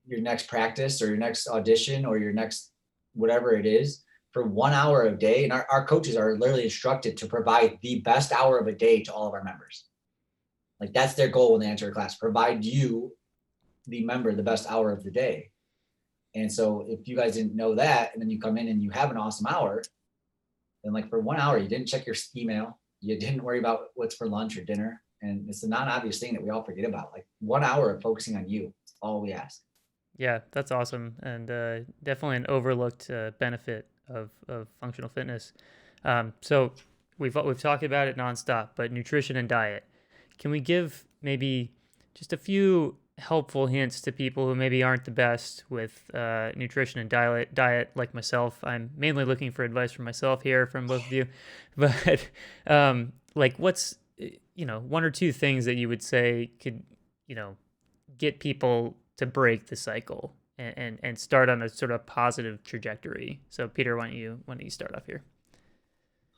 your next practice or your next audition or your next whatever it is for 1 hour a day. And our coaches are literally instructed to provide the best hour of a day to all of our members. Like, that's their goal when they enter a class, provide you, the member, the best hour of the day. And so if you guys didn't know that, and then you come in and you have an awesome hour, then like for 1 hour, you didn't check your email, you didn't worry about what's for lunch or dinner. And it's a non-obvious thing that we all forget about. Like 1 hour of focusing on you, that's all we ask. Yeah, that's awesome. And definitely an overlooked benefit of functional fitness. So we've talked about it nonstop, but nutrition and diet. Can we give maybe just a few helpful hints to people who maybe aren't the best with nutrition and diet like myself? I'm mainly looking for advice from myself here from both of you, but like what's, 1 or 2 things that you would say could, get people to break the cycle and start on a sort of positive trajectory? So Peter, why don't you start off here?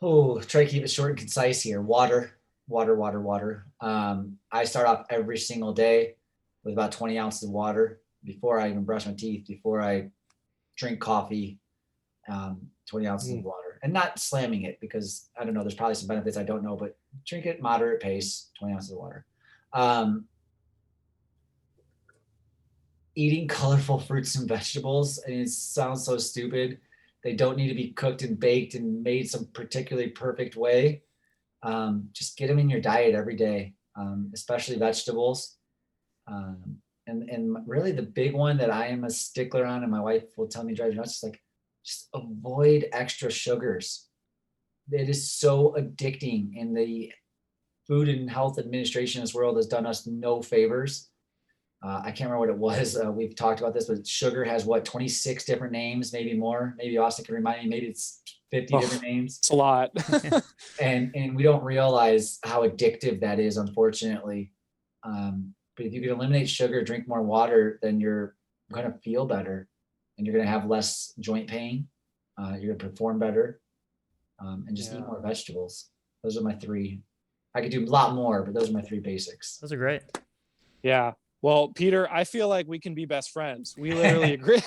Oh, try to keep it short and concise here. Water, water, water, water. I start off every single day with about 20 ounces of water before I even brush my teeth, before I drink coffee, 20 ounces of water, and not slamming it, because I don't know, there's probably some benefits I don't know, but drink it moderate pace, 20 ounces of water. Eating colorful fruits and vegetables, and it sounds so stupid. They don't need to be cooked and baked and made some particularly perfect way. Just get them in your diet every day, especially vegetables. And really the big one that I am a stickler on, and my wife will tell me drives me nuts, is like, just avoid extra sugars. It is so addicting, and the Food and Health Administration in this world has done us no favors. I can't remember what it was. We've talked about this, but sugar has 26 different names, maybe more. Maybe Austin can remind me. Maybe it's 50 different names. It's a lot. and we don't realize how addictive that is, unfortunately. But if you can eliminate sugar, drink more water, then you're going to feel better, and you're going to have less joint pain. You're going to perform better, and just eat more vegetables. Those are my three. I could do a lot more, but those are my three basics. Those are great. Yeah. Well, Peter, I feel like we can be best friends. We literally agree.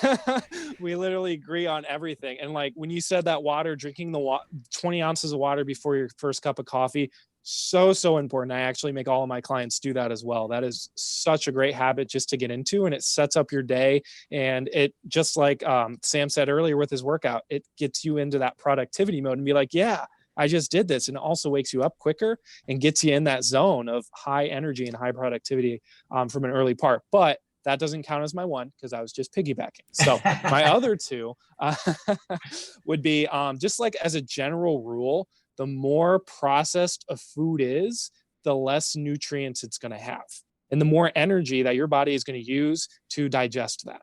We literally agree on everything. And like when you said that water, drinking the 20 ounces of water before your first cup of coffee, so important. I actually make all of my clients do that as well. That is such a great habit just to get into, and it sets up your day. And it, just like Sam said earlier with his workout, it gets you into that productivity mode and be like, yeah, I just did this. And it also wakes you up quicker and gets you in that zone of high energy and high productivity from an early part. But that doesn't count as my one, because I was just piggybacking. So my other two would be just like as a general rule, the more processed a food is, the less nutrients it's going to have, and the more energy that your body is going to use to digest that.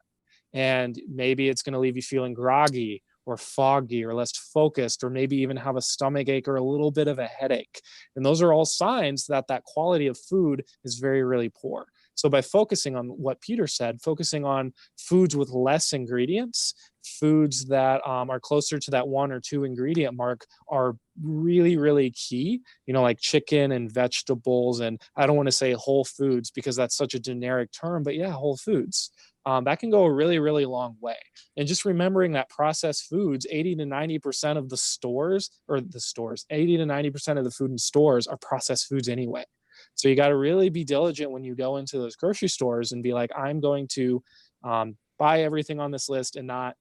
And maybe it's going to leave you feeling groggy or foggy or less focused, or maybe even have a stomach ache or a little bit of a headache. And those are all signs that that quality of food is very, really poor. So by focusing on what Peter said, focusing on foods with less ingredients, foods that are closer to that 1 or 2 ingredient mark are really, really key, like chicken and vegetables. And I don't want to say whole foods because that's such a generic term, but yeah, whole foods. That can go a really, really long way. And just remembering that processed foods, 80 to 90% of the 80 to 90% of the food in stores are processed foods anyway. So you got to really be diligent when you go into those grocery stores and be like, I'm going to buy everything on this list and not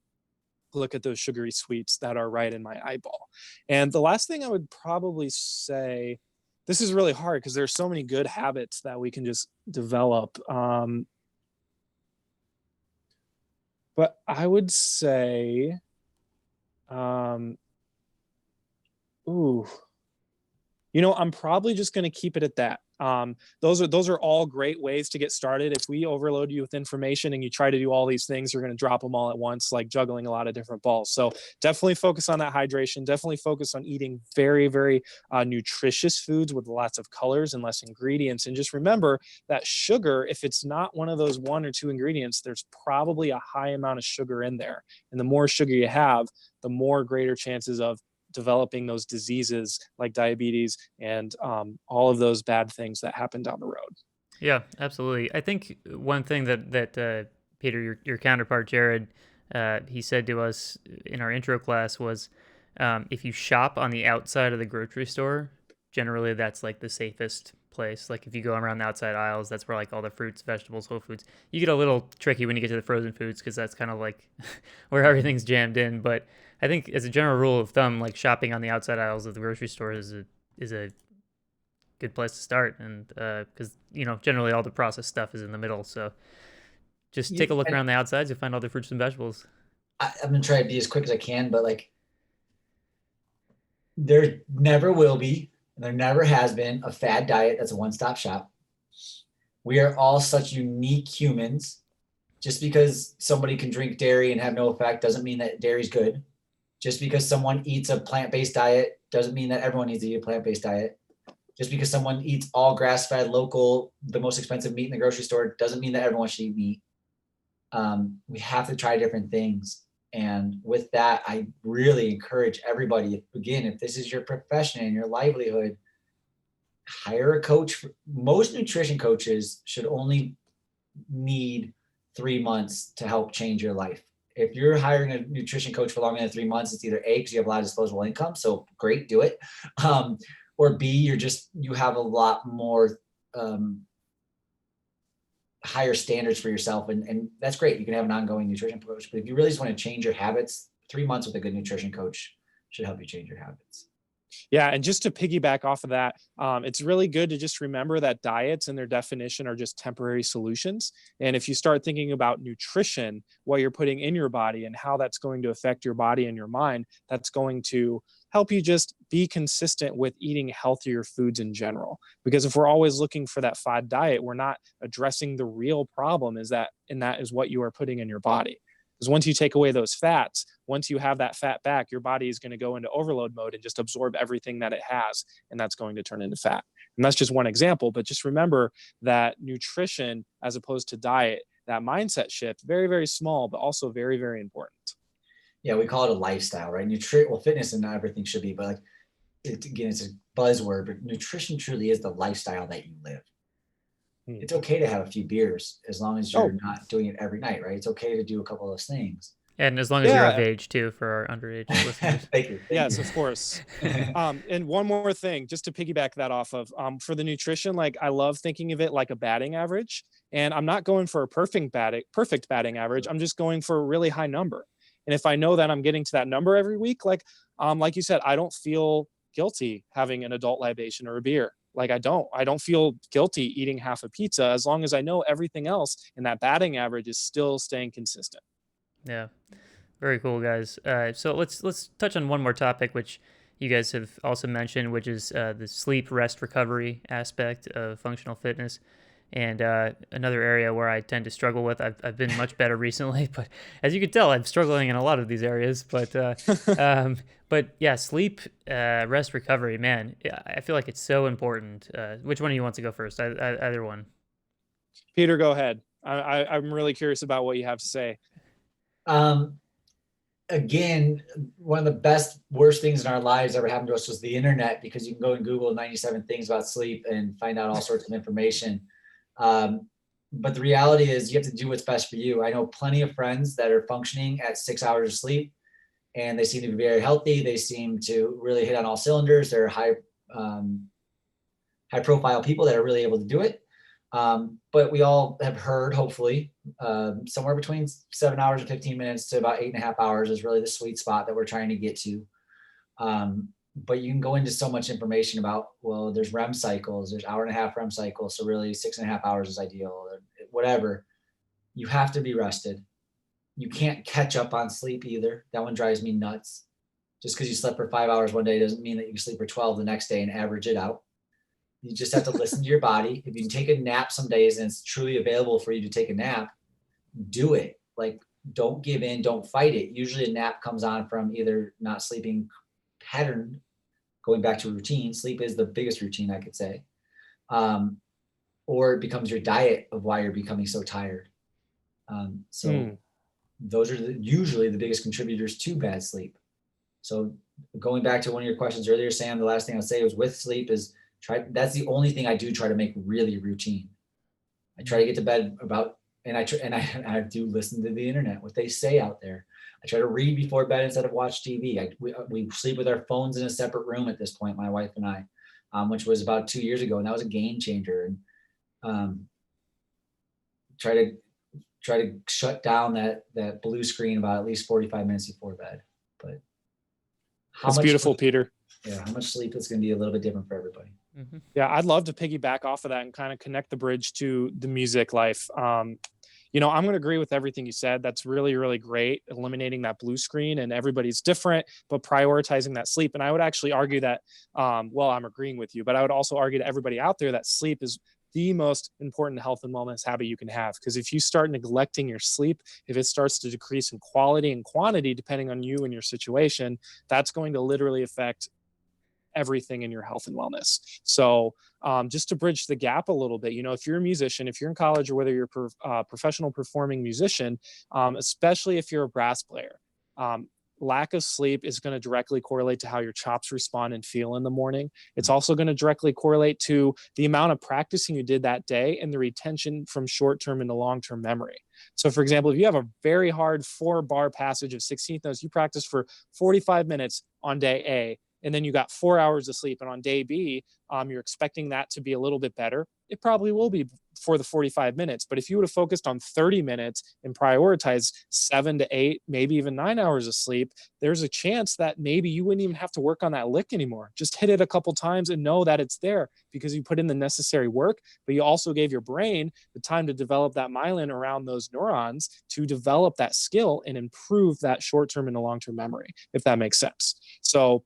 look at those sugary sweets that are right in my eyeball. And the last thing I would probably say, this is really hard because there's so many good habits that we can just develop. But I would say, I'm probably just going to keep it at that. Those are all great ways to get started. If we overload you with information and you try to do all these things, you're going to drop them all at once, like juggling a lot of different balls. So definitely focus on that hydration. Definitely focus on eating very, very nutritious foods with lots of colors and less ingredients. And just remember that sugar, if it's not one of those 1 or 2 ingredients, there's probably a high amount of sugar in there. And the more sugar you have, the more greater chances of developing those diseases like diabetes and all of those bad things that happen down the road. Yeah, absolutely. I think one thing that Peter, your counterpart Jared, he said to us in our intro class was, if you shop on the outside of the grocery store, generally that's like the safest place. Like if you go around the outside aisles, that's where like all the fruits, vegetables, whole foods. You get a little tricky when you get to the frozen foods because that's kind of like where everything's jammed in. But I think as a general rule of thumb, like shopping on the outside aisles of the grocery store is a good place to start. And because generally all the processed stuff is in the middle, so just take a look around the outsides. You'll find all the fruits and vegetables. I'm gonna try to be as quick as I can, but like there never will be, and there never has been a fad diet that's a one-stop shop. We are all such unique humans. Just because somebody can drink dairy and have no effect doesn't mean that dairy's good. Just because someone eats a plant-based diet doesn't mean that everyone needs to eat a plant-based diet. Just because someone eats all grass-fed, local, the most expensive meat in the grocery store doesn't mean that everyone should eat meat. We have to try different things. And with that, I really encourage everybody, again, if this is your profession and your livelihood, hire a coach. Most nutrition coaches should only need 3 months to help change your life. If you're hiring a nutrition coach for longer than 3 months, it's either A, because you have a lot of disposable income, so great, do it. Or B, you have a lot more higher standards for yourself, and that's great. You can have an ongoing nutrition coach, but if you really just want to change your habits, 3 months with a good nutrition coach should help you change your habits. Yeah, and just to piggyback off of that, it's really good to just remember that diets and their definition are just temporary solutions. And if you start thinking about nutrition, what you're putting in your body and how that's going to affect your body and your mind, that's going to help you just be consistent with eating healthier foods in general. Because if we're always looking for that fad diet, we're not addressing the real problem, and that is what you are putting in your body. Because once you take away those fats, once you have that fat back, your body is going to go into overload mode and just absorb everything that it has, and that's going to turn into fat. And that's just one example, but just remember that nutrition, as opposed to diet, that mindset shift, very, very small, but also very, very important. Yeah, we call it a lifestyle, right? Well, fitness and everything should be, but like, again, it's a buzzword, but nutrition truly is the lifestyle that you live. It's okay to have a few beers as long as you're not doing it every night, right? It's okay to do a couple of those things. And as long as you're of age too, for our underage listeners. Thank you. Yes, of course. And one more thing, just to piggyback that off of, for the nutrition, like I love thinking of it like a batting average. And I'm not going for a perfect batting average. I'm just going for a really high number. And if I know that I'm getting to that number every week, like you said, I don't feel guilty having an adult libation or a beer. Like I don't feel guilty eating half a pizza, as long as I know everything else and that batting average is still staying consistent. Yeah, very cool, guys. So let's touch on one more topic, which you guys have also mentioned, which is the sleep, rest, recovery aspect of functional fitness. And another area where I tend to struggle with. I've been much better recently, but as you can tell, I'm struggling in a lot of these areas. But yeah, sleep, rest, recovery, man, I feel like it's so important. Which one of you wants to go first? Either one. Peter, go ahead. I'm really curious about what you have to say. Again, one of the worst things in our lives ever happened to us was the internet, because you can go and Google 97 things about sleep and find out all sorts of information. But the reality is you have to do what's best for you. I know plenty of friends that are functioning at 6 hours of sleep, and they seem to be very healthy. They seem to really hit on all cylinders. They're high profile people that are really able to do it. But we all have heard, hopefully, somewhere between 7 hours and 15 minutes to about 8.5 hours is really the sweet spot that we're trying to get to. But you can go into so much information about, well, there's REM cycles, there's 1.5 REM cycles. So really 6.5 hours is ideal, or whatever. You have to be rested. You can't catch up on sleep either. That one drives me nuts. Just because you slept for 5 hours one day doesn't mean that you can sleep for 12 the next day and average it out. You just have to listen to your body. If you can take a nap some days and it's truly available for you to take a nap, do it. Like, don't give in, don't fight it. Usually a nap comes on from either not sleeping pattern, going back to routine. Sleep is the biggest routine, I could say. Or it becomes your diet of why you're becoming so tired. Those are usually the biggest contributors to bad sleep. So going back to one of your questions earlier, Sam, the last thing I'll say was with sleep is that's the only thing I do try to make really routine. I try to get to bed and I do listen to the internet, what they say out there. I try to read before bed instead of watch TV. We sleep with our phones in a separate room at this point, my wife and I, which was about 2 years ago, and that was a game changer. And try to shut down that blue screen about at least 45 minutes before bed. But that's beautiful, Peter. Yeah, how much sleep is going to be a little bit different for everybody. Mm-hmm. Yeah, I'd love to piggyback off of that and kind of connect the bridge to the music life. I'm going to agree with everything you said. That's really, really great. Eliminating that blue screen, and everybody's different, but prioritizing that sleep. And I would actually argue that, I'm agreeing with you, but I would also argue to everybody out there that sleep is the most important health and wellness habit you can have. Because if you start neglecting your sleep, if it starts to decrease in quality and quantity, depending on you and your situation, that's going to literally affect everything in your health and wellness. So just to bridge the gap a little bit, if you're a musician, if you're in college, or whether you're a professional performing musician, especially if you're a brass player, lack of sleep is going to directly correlate to how your chops respond and feel in the morning. It's also going to directly correlate to the amount of practicing you did that day and the retention from short-term into long-term memory. So for example, if you have a very hard 4-bar passage of 16th notes, you practice for 45 minutes on day A, and then you got 4 hours of sleep. And on day B, you're expecting that to be a little bit better. It probably will be for the 45 minutes. But if you would have focused on 30 minutes and prioritized 7 to 8, maybe even 9 hours of sleep, there's a chance that maybe you wouldn't even have to work on that lick anymore. Just hit it a couple times and know that it's there because you put in the necessary work, but you also gave your brain the time to develop that myelin around those neurons to develop that skill and improve that short-term and long-term memory, if that makes sense. So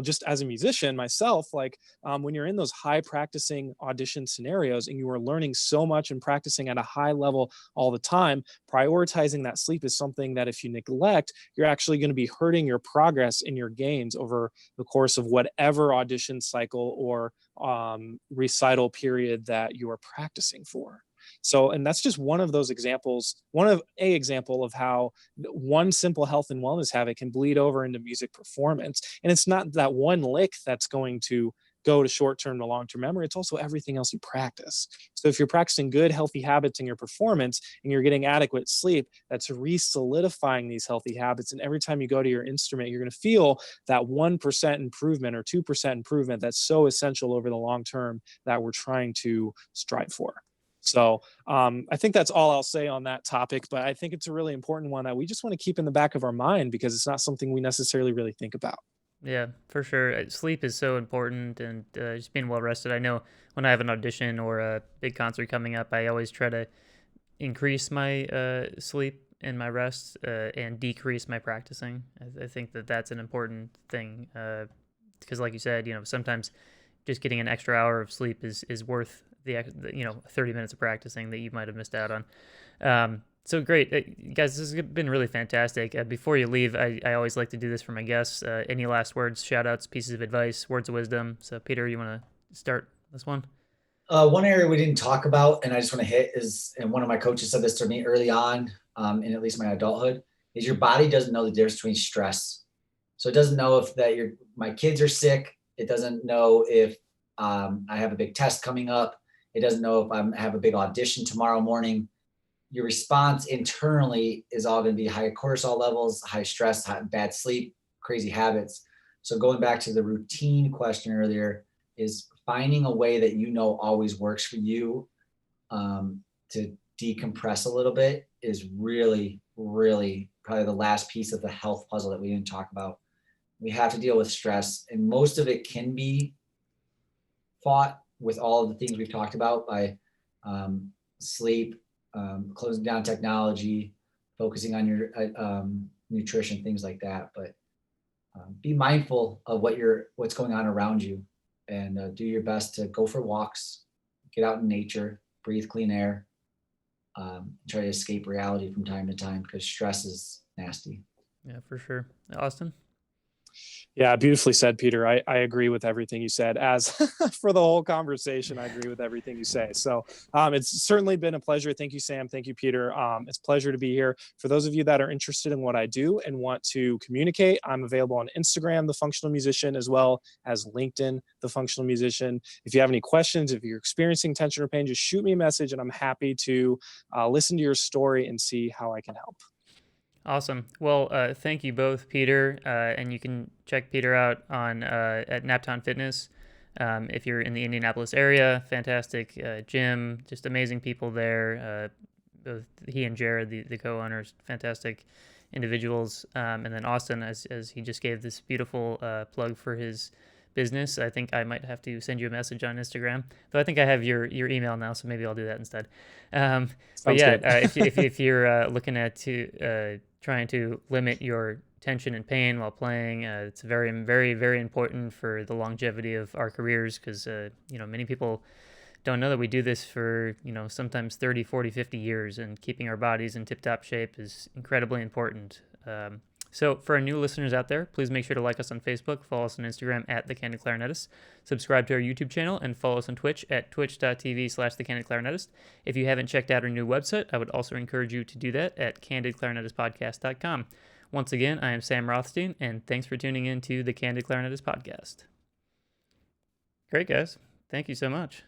just as a musician myself, when you're in those high practicing audition scenarios and you are learning so much and practicing at a high level all the time, prioritizing that sleep is something that if you neglect, you're actually going to be hurting your progress and your gains over the course of whatever audition cycle or recital period that you are practicing for. So, and that's just one of those examples, example of how one simple health and wellness habit can bleed over into music performance. And it's not that one lick that's going to go to short-term to long-term memory. It's also everything else you practice. So if you're practicing good, healthy habits in your performance and you're getting adequate sleep, that's re-solidifying these healthy habits. And every time you go to your instrument, you're going to feel that 1% improvement or 2% improvement that's so essential over the long term that we're trying to strive for. So I think that's all I'll say on that topic, but I think it's a really important one that we just want to keep in the back of our mind because it's not something we necessarily really think about. Yeah, for sure. Sleep is so important, and just being well rested. I know when I have an audition or a big concert coming up, I always try to increase my sleep and my rest and decrease my practicing. I think that that's an important thing because, like you said, sometimes just getting an extra hour of sleep is worth the 30 minutes of practicing that you might have missed out on. So great. Guys, this has been really fantastic. Before you leave, I always like to do this for my guests. Any last words, shout outs, pieces of advice, words of wisdom? So Peter, you want to start this one? One area we didn't talk about, and I just want to hit is, and one of my coaches said this to me early on in at least my adulthood, is your body doesn't know the difference between stress. So it doesn't know if my kids are sick. It doesn't know if I have a big test coming up. It doesn't know if I have a big audition tomorrow morning. Your response internally is all going to be high cortisol levels, high stress, bad sleep, crazy habits. So going back to the routine question earlier, is finding a way that always works for you to decompress a little bit is really, really probably the last piece of the health puzzle that we didn't talk about. We have to deal with stress, and most of it can be fought with all of the things we've talked about by sleep, closing down technology, focusing on your nutrition, things like that. But be mindful of what's going on around you, and do your best to go for walks, get out in nature, breathe clean air, try to escape reality from time to time because stress is nasty. Yeah, for sure. Austin? Yeah, beautifully said, Peter. I agree with everything you said. As for the whole conversation, I agree with everything you say. So it's certainly been a pleasure. Thank you, Sam. Thank you, Peter. It's a pleasure to be here. For those of you that are interested in what I do and want to communicate, I'm available on Instagram, The Functional Musician, as well as LinkedIn, The Functional Musician. If you have any questions, if you're experiencing tension or pain, just shoot me a message and I'm happy to listen to your story and see how I can help. Awesome. Well, thank you both, Peter. And you can check Peter out on at Naptown Fitness if you're in the Indianapolis area. Fantastic gym, just amazing people there. Both he and Jared, the co-owners, fantastic individuals. And then Austin, as he just gave this beautiful plug for his business. I think I might have to send you a message on Instagram, though I think I have your email now, so maybe I'll do that instead. But yeah, if you're looking at trying to limit your tension and pain while playing, it's very, very, very important for the longevity of our careers because many people don't know that we do this for sometimes 30, 40, 50 years, and keeping our bodies in tip-top shape is incredibly important. So for our new listeners out there, please make sure to like us on Facebook, follow us on Instagram at The Candid Clarinetist, subscribe to our YouTube channel, and follow us on Twitch at twitch.tv/The Candid Clarinetist. If you haven't checked out our new website, I would also encourage you to do that at candidclarinetistpodcast.com. Once again, I am Sam Rothstein, and thanks for tuning in to The Candid Clarinetist Podcast. Great, guys. Thank you so much.